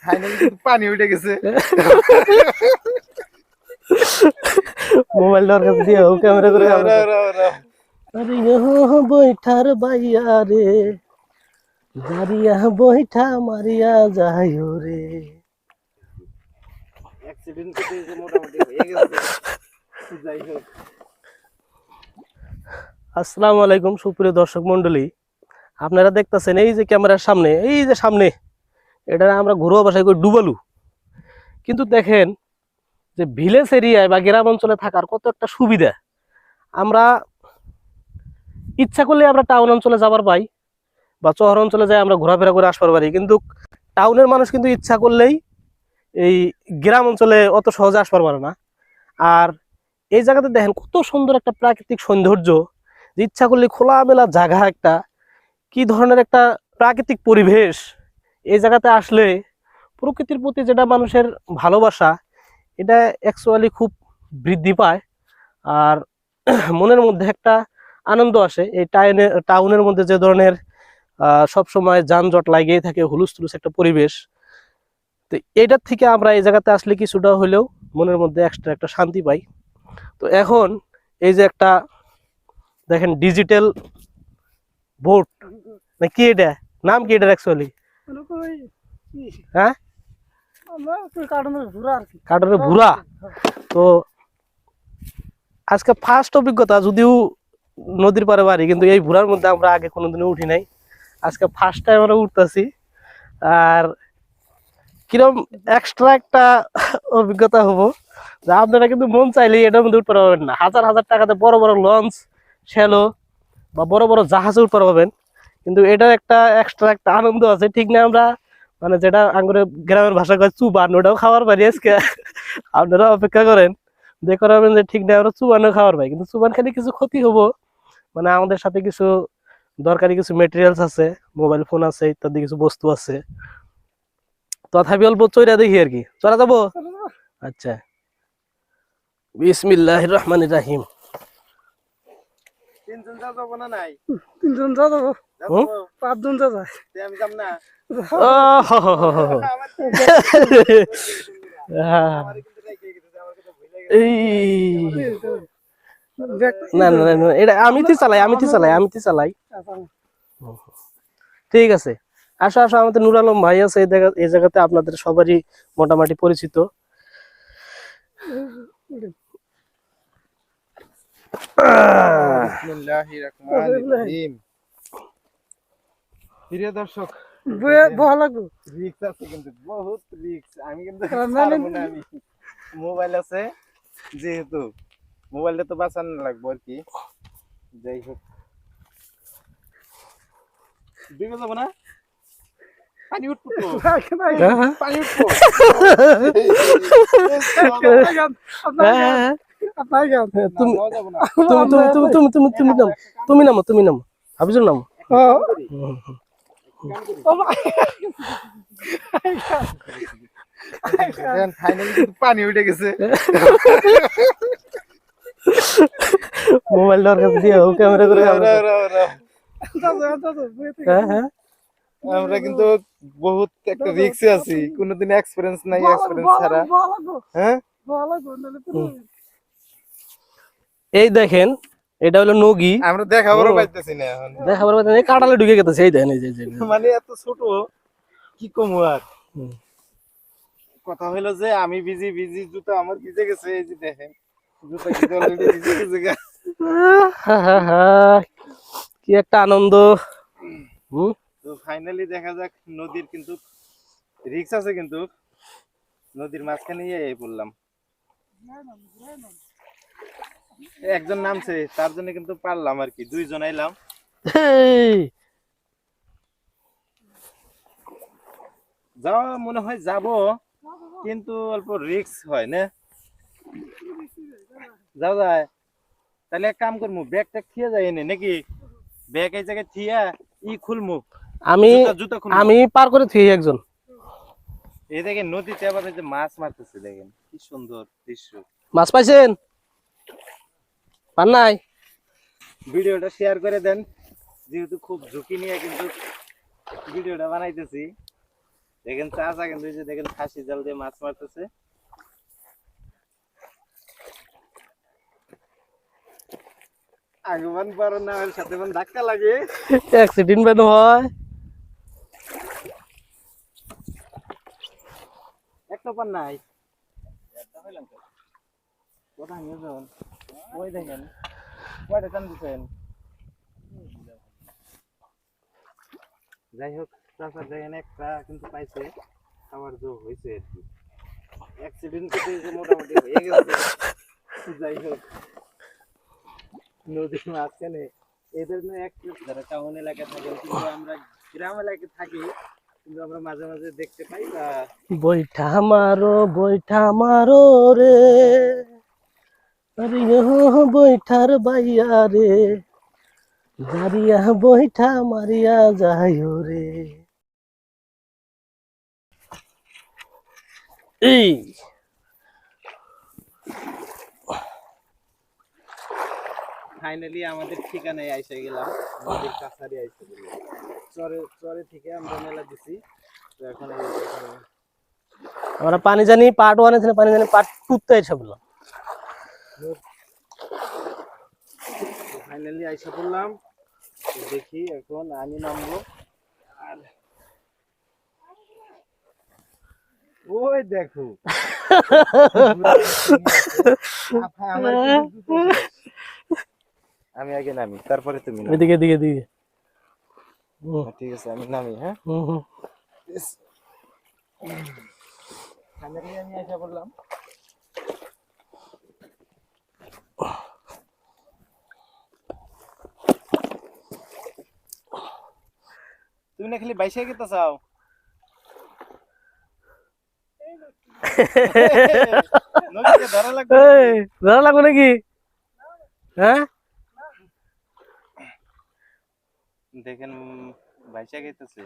Finally কিন্তু পানি উঠে গেছে। মোবাইল দরকার দিয়ে ও ক্যামেরা করে আরে ইহো বৈঠার বাইয়া রে দাঁড়িয়া বৈঠা মারিয়া যায় রে। অ্যাক্সিডেন্ট তো এই যে মোটামুটি হয়ে গেছে। যাই হোক, আসসালামু আলাইকুম সুপ্রিয় দর্শক মন্ডলী, আপনারা দেখতেছেন এই যে ক্যামেরার সামনে, এই যে সামনে এটা আমরা ঘরোয়া ভাষায় কই ডুবালু। কিন্তু দেখেন যে ভিলেজ এরিয়ায় বা গ্রাম অঞ্চলে থাকার কত একটা সুবিধা। আমরা ইচ্ছা করলে আমরা টাউন অঞ্চলে যাবার পাই বা শহর অঞ্চলে যাই আমরা ঘোরাফেরা করে আসবার পারি, কিন্তু টাউনের মানুষ কিন্তু ইচ্ছা করলেই এই গ্রাম অঞ্চলে অত সহজে আসবার পারে না। আর এই জায়গাতে দেখেন কত সুন্দর একটা প্রাকৃতিক সৌন্দর্য, যে ইচ্ছা করলে খোলামেলা জায়গা একটা, কি ধরনের একটা প্রাকৃতিক পরিবেশ। এই জায়গাতে আসলে প্রকৃতির প্রতি যেটা মানুষের ভালোবাসা, এটা অ্যাকচুয়ালি খুব বৃদ্ধি পায়। আর মনের মধ্যে একটা আনন্দ আসে। এই টাউনের মধ্যে যে ধরনের সব সময় যানজট লাগিয়েই থাকে, হুলুস তুলুস একটা পরিবেশ, তো এইটার থেকে আমরা এই জায়গাতে আসলে কিছুটা হলেও মনের মধ্যে এক্সট্রা একটা শান্তি পাই। তো এখন এই যে একটা দেখেন ডিজিটাল বোট না কি, এটা নাম কি এটা অ্যাকচুয়ালি? হ্যাঁ, কার্টুনের ভুরা। তো আজকে ফার্স্ট অভিজ্ঞতা, যদিও নদীর পাড়ে বাড়ি, কিন্তু এই ভুরার মধ্যে আমরা আগে কোনোদিনও উঠি নাই। আজকে ফার্স্ট টাইম আমরা উঠতেছি। আর কিরম এক্সট্রা একটা অভিজ্ঞতা হবো, যে আপনারা কিন্তু মন চাইলেই এটার মধ্যে উঠতে পারবেন না। হাজার হাজার টাকাতে বড় বড় লঞ্চ, শ্যালো বা বড় বড় জাহাজে উঠতে পারবেন, কিন্তু এটার একটা এক্সট্রা একটা আনন্দ আছে। ঠিক না, আমরা মানে যেটা আঙ্গুরে গ্রামের ভাষা কয় চুবান, ওটাও খাওয়ার পারি আজকে। আপনারা অপেক্ষা করেন, দেখে রাখবেন যে ঠিক না আমরা চুবানও খাওয়ার পাই, কিন্তু চুবান খেলে কিছু ক্ষতি হবো। মানে আমাদের সাথে কিছু দরকারি কিছু মেটেরিয়ালস আছে, মোবাইল ফোন আছে, ইত্যাদি কিছু বস্তু আছে। তথাপি অল্প চইরা দেখি আর কি, চলা যাবো। আচ্ছা, বিসমিল্লাহির রহমানির রহিম। তিনজন যাবো না নাই? তিনজন যা যাবো, পাঁচজন যা যায়। আমি যাব না। ও হো হো হো হো। এই না না না, এটা আমিতে চালাই। ঠিক আছে, আসো আসো, আমাদের নূর আলম ভাই আছে এই জায়গাতে, আপনাদের সবারই মোটামুটি পরিচিত। বিসমিল্লাহির রহমানির রহিম। প্রিয় দর্শক, ভালো লাগবে। রিস্ক আছে কিন্তু, বহুত রিস্ক। আমি কিন্তু পারবো না। আমি মোবাইল আছে যেহেতু, মোবাইলটা তো বাঁচানো লাগবে আর কি। যাই হোক, ডুবে যাবো না, পানি উঠবো তো, পানি উঠবো। তুমি নামো হাফিজুর নামো। ফাইনালি কিন্তু পানি উঠে গেছে। মোবাইল দরকার দিয়ে ও ক্যামেরা করে আমরা কিন্তু বহুত একটা রিস্কে আছি, কোনোদিন এক্সপেরিয়েন্স নাই, এক্সপেরিয়েন্স ছাড়া। হ্যাঁ, এই দেখেন, এটা হলো নগি। আমরা দেখাবারও পাইতেছি না এখন, দেখাবার এই কাটালে ঢুকে গেছে। এই দেখেন, এই যে মানে এত ছোট, কি কমু আর। কথা হলো যে আমি ভিজি জুতা আমার ভিজে গেছে। এই যে দেখেন, জুতা কিন্তু অলরেডি ভিজে গেছে। কি একটা আনন্দ। তো ফাইনালি দেখা যাক। নদীর কিন্তু রিস্ক আছে, কিন্তু নদীর মাঝখানে এই পড়লাম। একজন নামছে, তার জন্য কিন্তু পারলাম আর কি, দুইজন আইলাম। যাওয়া মনে হয় যাব, কিন্তু অল্প রিস্ক হয় না। যাও যায়, তাহলে এক কাম করবো, ব্যাগটা থিয়ে যায় এনে নাকি, ব্যাগ এই জায়গায় থিয়া খুলমু। আমি পার করে থুই একজন। এই দেখেন নদীতে আবার যে মাছ মারতেছে, দেখেন কি সুন্দর দৃশ্য। মাছ পাইছেন? পান নাই? ভিডিওটা শেয়ার করে দেন, যেহেতু খুব ঝুঁকি নিয়ে কিন্তু ভিডিওটা বানাইতেছি। দেখেন চাচা কিন্তু এই যে দেখেন ফাঁসি জাল দিয়ে মাছ মারতেছে। আগমন পারো না ওর সাথে কোন ধাক্কা লাগে। অ্যাক্সিডেন্ট বেন হয়। একটা পার নাই। কোথায় নিয়ে যাবেন? ওই দেখেন কয়টা টান দিচ্ছেন। যাই হোক চাচা দেখেন একটা কিন্তু পাইছে, আমার যোগ হয়েছে আর কি। অ্যাক্সিডেন্ট করতে মোটামুটি হয়ে গেছে। যাই হোক নদীর মাঝখানে এদের যারা টাউন এলাকায় থাকে কিন্তু আমরা গ্রাম এলাকায় থাকি, কিন্তু আমরা মাঝে মাঝে দেখতে পাই বা বৈঠা মারো রে, আরে বৈঠার বাইয়া রে, দাঁড়িয়া বৈঠা মারিয়া যায় রে। এই ফাইনালি আমাদের ঠিকানায় এসে গেলাম, নদীর কাছারি এসে গেলাম। চরে থেকে আমরা মেলা দিছি, তো এখন এই এখানে আমরা পানি জানি পার্ট 1 এ পানি জানি পার্ট 2 তে এসে বললাম। ফাইনালি আইসা পড়লাম। তো দেখি এখন আমি নামবো। আর ওই দেখো আমার কিন্তু আমি আগে নামি, তারপরে তুমি নামো। এদিকে এদিকে এদিকে। ঠিক আছে আমি নামি। হ্যাঁ হুম। ফাইনালি আমি আইসা পড়লাম। তুমি না খালি বাইশে গেতে চাও। নদীতে ধরা লাগবে। এই ধরা লাগবে নাকি? হ্যাঁ দেখেন বাইশে গেতেছে।